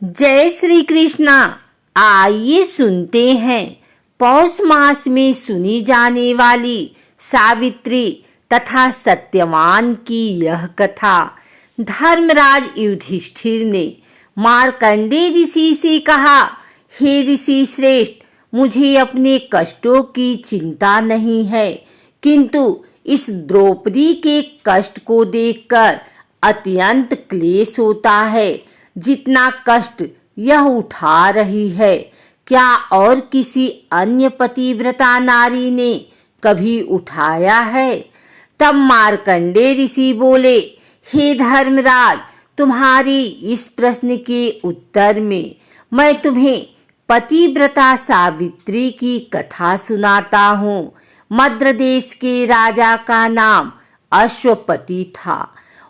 जय श्री कृष्णा। आइए सुनते हैं पौष मास में सुनी जाने वाली सावित्री तथा सत्यवान की यह कथा। धर्मराज युधिष्ठिर ने मार्कंडेय ऋषि से कहा, हे ऋषि श्रेष्ठ, मुझे अपने कष्टों की चिंता नहीं है, किंतु इस द्रौपदी के कष्ट को देखकर अत्यंत क्लेश होता है। जितना कष्ट यह उठा रही है, क्या और किसी अन्य पतिव्रता नारी ने कभी उठाया है? तब मार्कंडेय ऋषि बोले, हे धर्मराज, तुम्हारी इस प्रश्न के उत्तर में मैं तुम्हें पतिव्रता सावित्री की कथा सुनाता हूँ। मद्र देश के राजा का नाम अश्वपति था।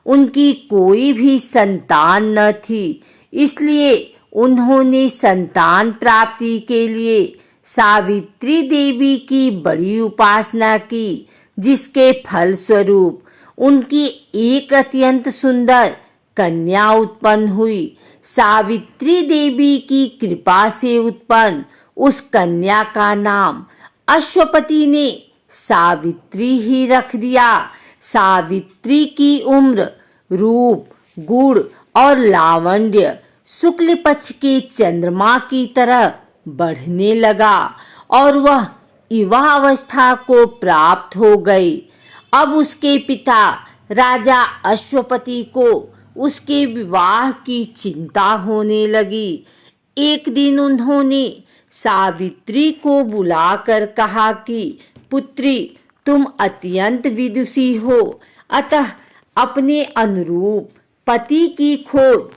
उनकी कोई भी संतान न थी, इसलिए उन्होंने संतान प्राप्ति के लिए सावित्री देवी की बड़ी उपासना की, जिसके फलस्वरूप उनकी एक अत्यंत सुंदर कन्या उत्पन्न हुई। सावित्री देवी की कृपा से उत्पन्न उस कन्या का नाम अश्वपति ने सावित्री ही रख दिया। सावित्री की उम्र, रूप, गुण और लावण्य शुक्ल पक्ष के चंद्रमा की तरह बढ़ने लगा और वह युवा अवस्था को प्राप्त हो गई। अब उसके पिता राजा अश्वपति को उसके विवाह की चिंता होने लगी। एक दिन उन्होंने सावित्री को बुलाकर कहा कि पुत्री, तुम अत्यंत विदुषी हो, अतः अपने अनुरूप पति की खोज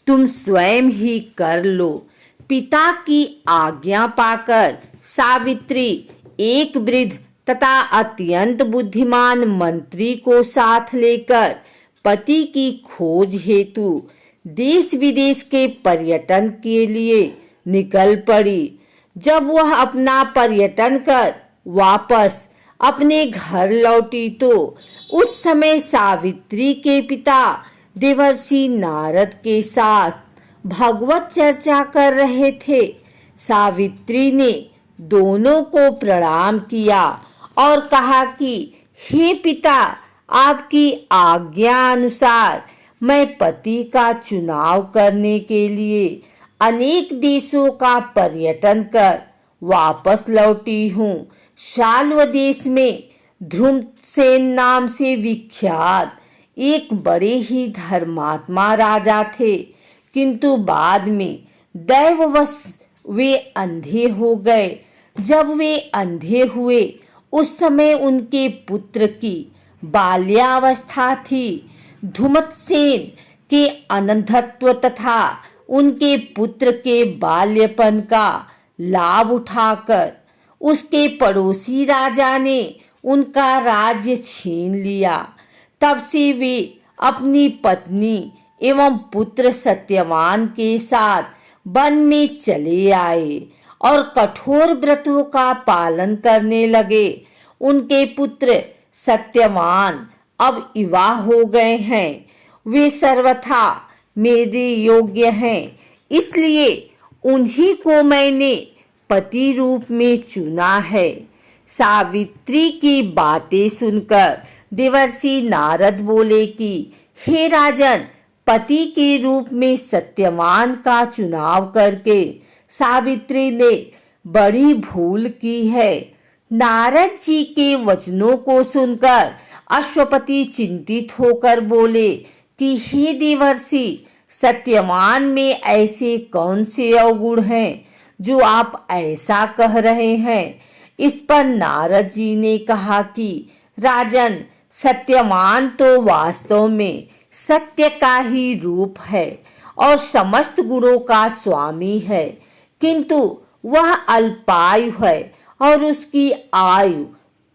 तुम स्वयं ही कर लो। पिता की आज्ञा पाकर सावित्री एक वृद्ध तथा अत्यंत बुद्धिमान मंत्री को साथ लेकर पति की खोज हेतु देश विदेश के पर्यटन के लिए निकल पड़ी। जब वह अपना पर्यटन कर वापस अपने घर लौटी तो उस समय सावित्री के पिता देवर्षि नारद के साथ भगवत चर्चा कर रहे थे। सावित्री ने दोनों को प्रणाम किया और कहा कि हे पिता, आपकी आज्ञा अनुसार मैं पति का चुनाव करने के लिए अनेक देशों का पर्यटन कर वापस लौटी हूँ। शाल्व देश में ध्रुमसेन नाम से विख्यात एक बड़े ही धर्मात्मा राजा थे, किंतु बाद में दैववश वे अंधे हो गए। जब वे अंधे हुए उस समय उनके पुत्र की बाल्यावस्था थी। धुमतसेन के अनंधत्व तथा उनके पुत्र के बाल्यपन का लाभ उठाकर उसके पड़ोसी राजा ने उनका राज्य छीन लिया। तब से वे अपनी पत्नी एवं पुत्र सत्यवान के साथ वन में चले आए और कठोर व्रतों का पालन करने लगे। उनके पुत्र सत्यवान अब युवा हो गए हैं। वे सर्वथा मेरे योग्य हैं, इसलिए उन्हीं को मैंने पति रूप में चुना है। सावित्री की बातें सुनकर देवर्षि नारद बोले कि हे राजन, पति के रूप में सत्यवान का चुनाव करके सावित्री ने बड़ी भूल की है। नारद जी के वचनों को सुनकर अश्वपति चिंतित होकर बोले कि हे देवर्षि, सत्यवान में ऐसे कौन से अवगुण हैं जो आप ऐसा कह रहे हैं? इस पर नारद जी ने कहा कि राजन, सत्यवान तो वास्तव में सत्य का ही रूप है और समस्त गुणों का स्वामी है, किंतु वह अल्पायु है और उसकी आयु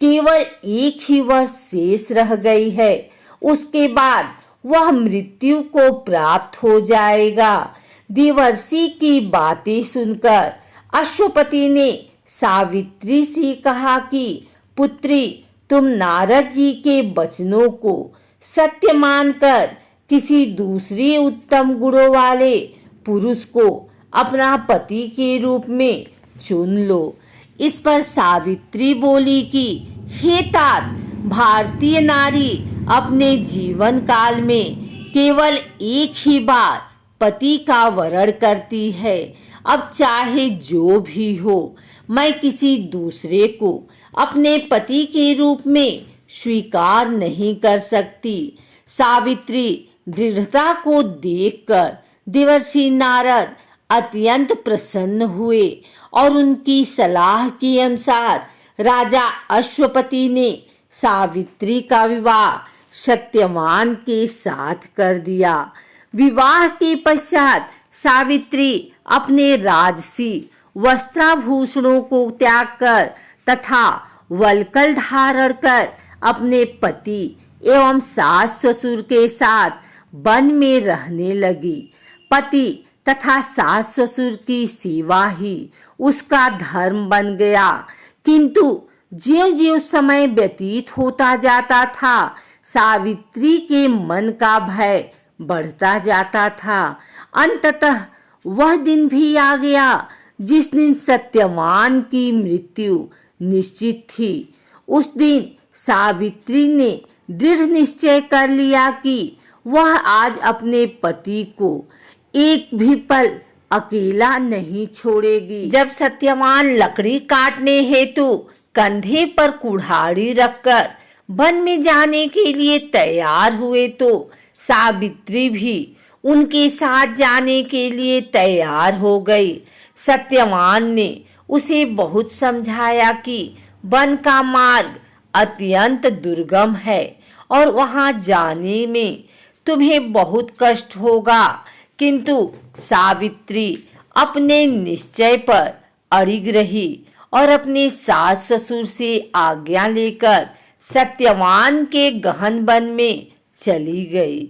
केवल एक ही वर्ष शेष रह गई है। उसके बाद वह मृत्यु को प्राप्त हो जाएगा। देवर्षि की बातें सुनकर अश्वपति ने सावित्री से कहा कि पुत्री, तुम नारद जी के वचनों को सत्य मानकर किसी दूसरे उत्तम गुणों वाले पुरुष को अपना पति के रूप में चुन लो। इस पर सावित्री बोली कि हे तात, भारतीय नारी अपने जीवन काल में केवल एक ही बार पति का वरण करती है। अब चाहे जो भी हो, मैं किसी दूसरे को अपने पति के रूप में स्वीकार नहीं कर सकती। सावित्री दृढ़ता को देखकर देवर्षि नारद अत्यंत प्रसन्न हुए और उनकी सलाह के अनुसार राजा अश्वपति ने सावित्री का विवाह सत्यवान के साथ कर दिया। विवाह के पश्चात सावित्री अपने राजसी वस्त्राभूषणों को त्याग कर तथा वल्कल धारण कर अपने पति एवं सास ससुर के साथ वन में रहने लगी। पति तथा सास ससुर की सेवा ही उसका धर्म बन गया। किंतु ज्यों-ज्यों समय व्यतीत होता जाता था, सावित्री के मन का भय बढ़ता जाता था। अंततः वह दिन भी आ गया जिस दिन सत्यवान की मृत्यु निश्चित थी। उस दिन सावित्री ने दृढ़ निश्चय कर लिया कि वह आज अपने पति को एक भी पल अकेला नहीं छोड़ेगी। जब सत्यवान लकड़ी काटने हेतु कंधे पर कुल्हाड़ी रखकर वन में जाने के लिए तैयार हुए तो सावित्री भी उनके साथ जाने के लिए तैयार हो गई। सत्यवान ने उसे बहुत समझाया कि वन का मार्ग अत्यंत दुर्गम है और वहां जाने में तुम्हें बहुत कष्ट होगा, किंतु सावित्री अपने निश्चय पर अड़िग रही और अपने सास ससुर से आज्ञा लेकर सत्यवान के गहन वन में चली गई।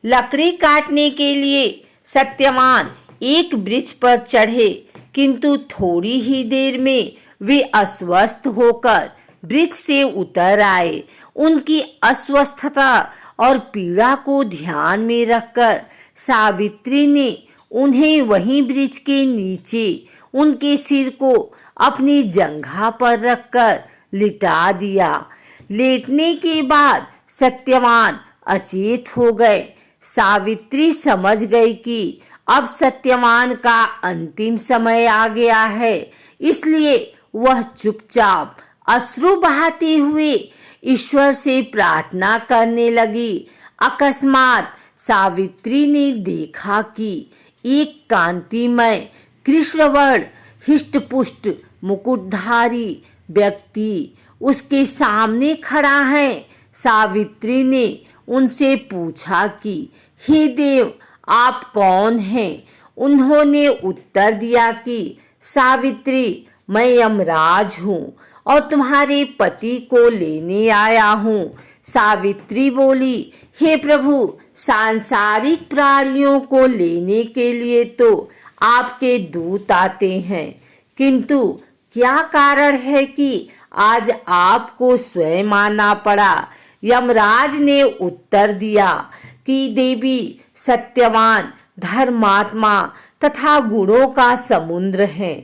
लकड़ी काटने के लिए सत्यवान एक वृक्ष पर चढ़े, किंतु थोड़ी ही देर में वे अस्वस्थ होकर वृक्ष से उतर आए। उनकी अस्वस्थता और पीड़ा को ध्यान में रखकर सावित्री ने उन्हें वहीं वृक्ष के नीचे उनके सिर को अपनी जंघा पर रखकर लिटा दिया। लेटने के बाद सत्यवान अचेत हो गए। सावित्री समझ गई कि अब सत्यवान का अंतिम समय आ गया है, इसलिए वह चुपचाप अश्रु बहाते हुए ईश्वर से प्रार्थना करने लगी। अकस्मात सावित्री ने देखा कि एक कांतिमय कृष्णवर्ण हिष्टपुष्ट मुकुटधारी व्यक्ति उसके सामने खड़ा है। सावित्री ने उनसे पूछा कि हे देव, आप कौन हैं? उन्होंने उत्तर दिया कि सावित्री, मैं यमराज हूँ और तुम्हारे पति को लेने आया हूँ। सावित्री बोली, हे प्रभु, सांसारिक प्राणियों को लेने के लिए तो आपके दूत आते हैं, किंतु क्या कारण है कि आज आपको स्वयं आना पड़ा? यमराज ने उत्तर दिया कि देवी, सत्यवान धर्मात्मा तथा गुणों का समुद्र है।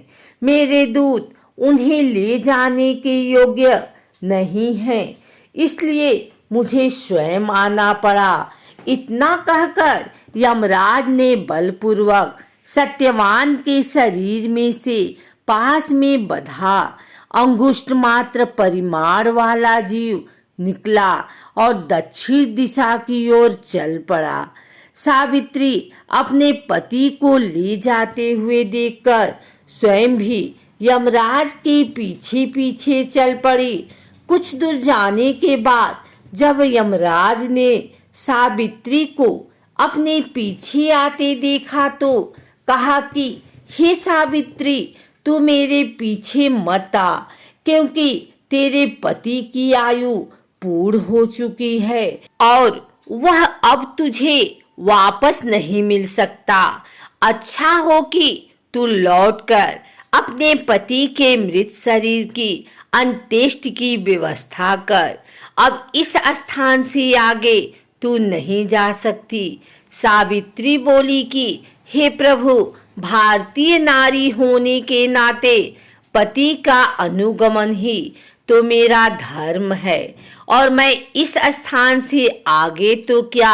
मेरे दूत उन्हें ले जाने के योग्य नहीं हैं, इसलिए मुझे स्वयं आना पड़ा। इतना कहकर यमराज ने बलपूर्वक सत्यवान के शरीर में से पास में बंधा अंगुष्ठ मात्र परिमाण वाला जीव निकला और दक्षिण दिशा की ओर चल पड़ा। सावित्री अपने पति को ले जाते हुए देखकर स्वयं भी यमराज के पीछे पीछे चल पड़ी। कुछ दूर जाने के बाद जब यमराज ने सावित्री को अपने पीछे आते देखा तो कहा कि हे सावित्री, तू मेरे पीछे मत आ, क्योंकि तेरे पति की आयु पूर्ण हो चुकी है और वह अब तुझे वापस नहीं मिल सकता। अच्छा हो कि तू लौटकर अपने पति के मृत शरीर की अंत्येष्टि की व्यवस्था कर। अब इस स्थान से आगे तू नहीं जा सकती। सावित्री बोली कि हे प्रभु, भारतीय नारी होने के नाते पति का अनुगमन ही तो मेरा धर्म है और मैं इस स्थान से आगे तो क्या,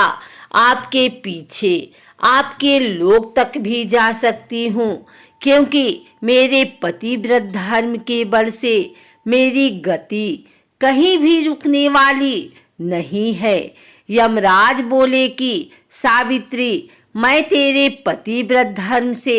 आपके पीछे आपके लोक तक भी जा सकती हूँ, क्योंकि मेरे पतिव्रत धर्म के बल से मेरी गति कहीं भी रुकने वाली नहीं है। यमराज बोले कि सावित्री, मैं तेरे पतिव्रत धर्म से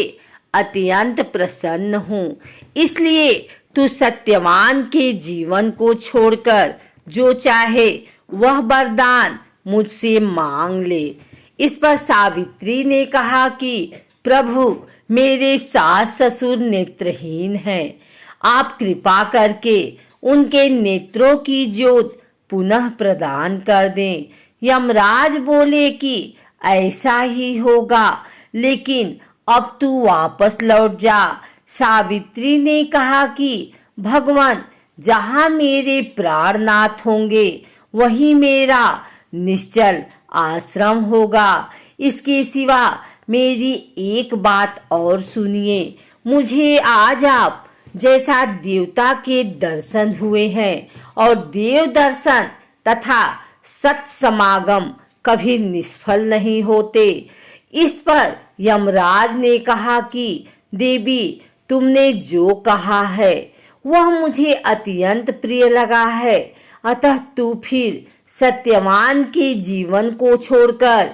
अत्यंत प्रसन्न हूँ, इसलिए तू सत्यवान के जीवन को छोड़कर जो चाहे वह वरदान मुझसे मांग ले। इस पर सावित्री ने कहा कि प्रभु, मेरे सास ससुर नेत्रहीन हैं, आप कृपा करके उनके नेत्रों की ज्योत पुनः प्रदान कर दें। यमराज बोले कि ऐसा ही होगा, लेकिन अब तू वापस लौट जा। सावित्री ने कहा कि भगवान, जहाँ मेरे प्राणनाथ होंगे वही मेरा निश्चल आश्रम होगा। इसके सिवा मेरी एक बात और सुनिए, मुझे आज आप जैसा देवता के दर्शन हुए हैं और देव दर्शन तथा सत्समागम कभी निष्फल नहीं होते। इस पर यमराज ने कहा कि देवी, तुमने जो कहा है वह मुझे अत्यंत प्रिय लगा है, अतः तू फिर सत्यवान के जीवन को छोड़कर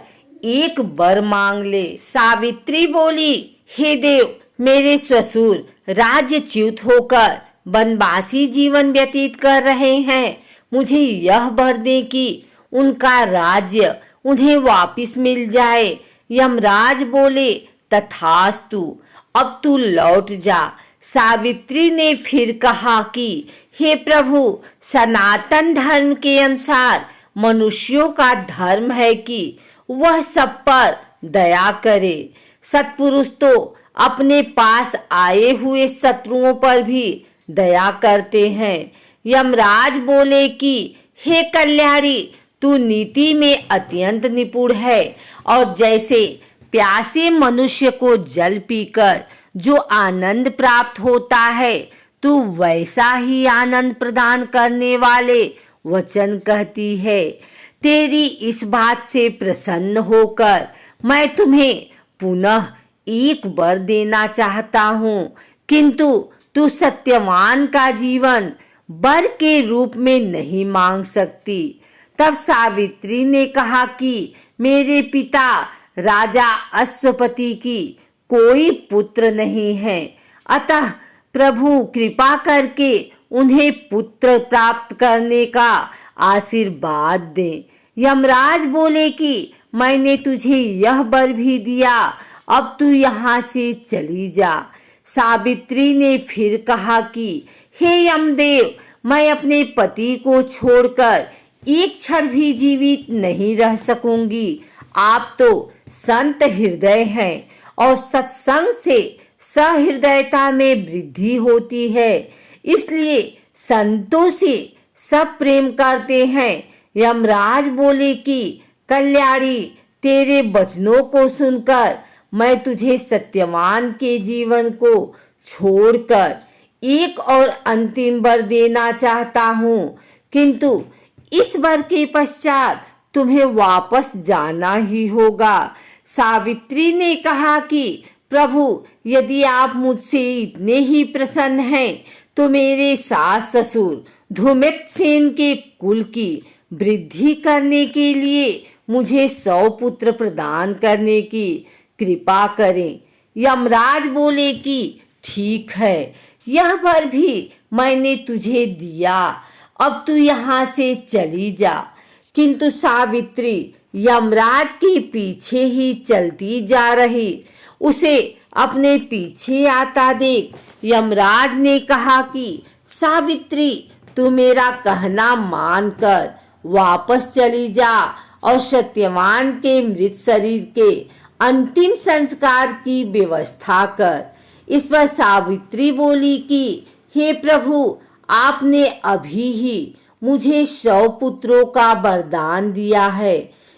एक वर मांग ले। सावित्री बोली, हे देव, मेरे ससुर राज्यच्युत होकर वनवासी जीवन व्यतीत कर रहे हैं, मुझे यह वर दे कि उनका राज्य उन्हें वापिस मिल जाए। यमराज बोले, तथास्तु, अब तू लौट जा। सावित्री ने फिर कहा कि हे प्रभु, सनातन धर्म के अनुसार मनुष्यों का धर्म है कि वह सब पर दया करे। सत्पुरुष तो अपने पास आए हुए शत्रुओं पर भी दया करते हैं। यमराज बोले कि हे कल्याणी, तू नीति में अत्यंत निपुण है और जैसे प्यासे मनुष्य को जल पीकर जो आनंद प्राप्त होता है, तू वैसा ही आनंद प्रदान करने वाले वचन कहती है। तेरी इस बात से प्रसन्न होकर मैं तुम्हें पुनः एक वर देना चाहता हूँ, किंतु तू सत्यवान का जीवन वर के रूप में नहीं मांग सकती। तब सावित्री ने कहा कि मेरे पिता राजा अश्वपति की कोई पुत्र नहीं है, अतः प्रभु कृपा करके उन्हें पुत्र प्राप्त करने का आशीर्वाद दें। यमराज बोले कि मैंने तुझे यह वर भी दिया, अब तू यहाँ से चली जा। सावित्री ने फिर कहा कि हे यमदेव, मैं अपने पति को छोड़कर एक क्षण भी जीवित नहीं रह सकूंगी। आप तो संत हृदय हैं और सत्संग से सहृदयता में वृद्धि होती है, इसलिए संतों से सब प्रेम करते हैं। यमराज बोले कि कल्याणी, तेरे वचनों को सुनकर मैं तुझे सत्यवान के जीवन को छोड़कर एक और अंतिम वर देना चाहता हूँ, किंतु इस वर के पश्चात तुम्हें वापस जाना ही होगा। सावित्री ने कहा कि प्रभु, यदि आप मुझसे इतने ही प्रसन्न हैं तो मेरे सास ससुर धूमितसेन के कुल की वृद्धि करने के लिए मुझे 100 पुत्र प्रदान करने की कृपा करें। यमराज बोले कि ठीक है, यह वर भी मैंने तुझे दिया, अब तू यहाँ से चली जा। किंतु सावित्री यमराज के पीछे ही चलती जा रही। उसे अपने पीछे आता देख यमराज ने कहा कि सावित्री, तू मेरा कहना मानकर वापस चली जा और सत्यवान के मृत शरीर के अंतिम संस्कार की व्यवस्था कर। इस पर सावित्री बोली कि हे प्रभु, आपने अभी ही मुझे 100 पुत्रों का वरदान दिया है।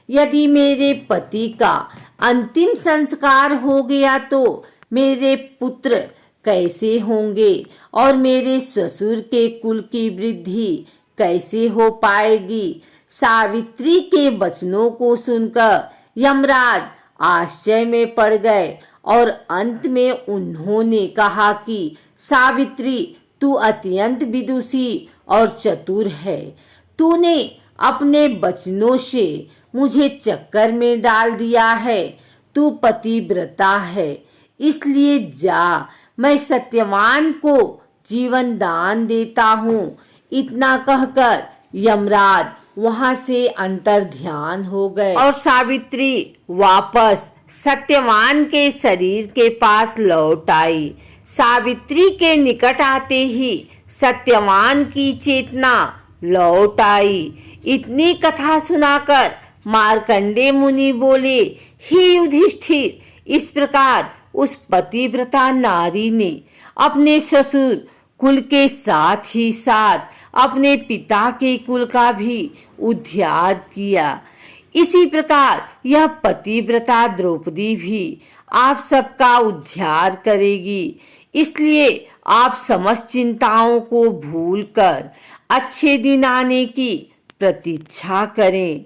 यदि मेरे पति का अंतिम संस्कार हो गया तो मेरे पुत्र कैसे होंगे और मेरे ससुर के कुल की वृद्धि कैसे हो पाएगी। सावित्री के वचनों को सुनकर यमराज आश्चर्य में पड़ गए और अंत में उन्होंने कहा कि सावित्री, तू अत्यंत विदुषी और चतुर है। तूने अपने वचनों से मुझे चक्कर में डाल दिया है। तू पतिव्रता है, इसलिए जा, मैं सत्यवान को जीवन दान देता हूँ। इतना कहकर यमराज वहां से अंतर ध्यान हो गए और सावित्री वापस सत्यवान के शरीर के पास लौट आई। सावित्री के निकट आते ही सत्यवान की चेतना लौट आई। इतनी कथा सुनाकर मार्कंडे मुनि बोले, हे युधिष्ठिर, इस प्रकार उस पतिव्रता नारी ने अपने ससुर कुल के साथ ही साथ अपने पिता के कुल का भी उद्धार किया। इसी प्रकार यह पतिव्रता द्रौपदी भी आप सबका उद्धार करेगी। इसलिए आप समस्त चिंताओं को भूलकर अच्छे दिन आने की प्रतीक्षा करें।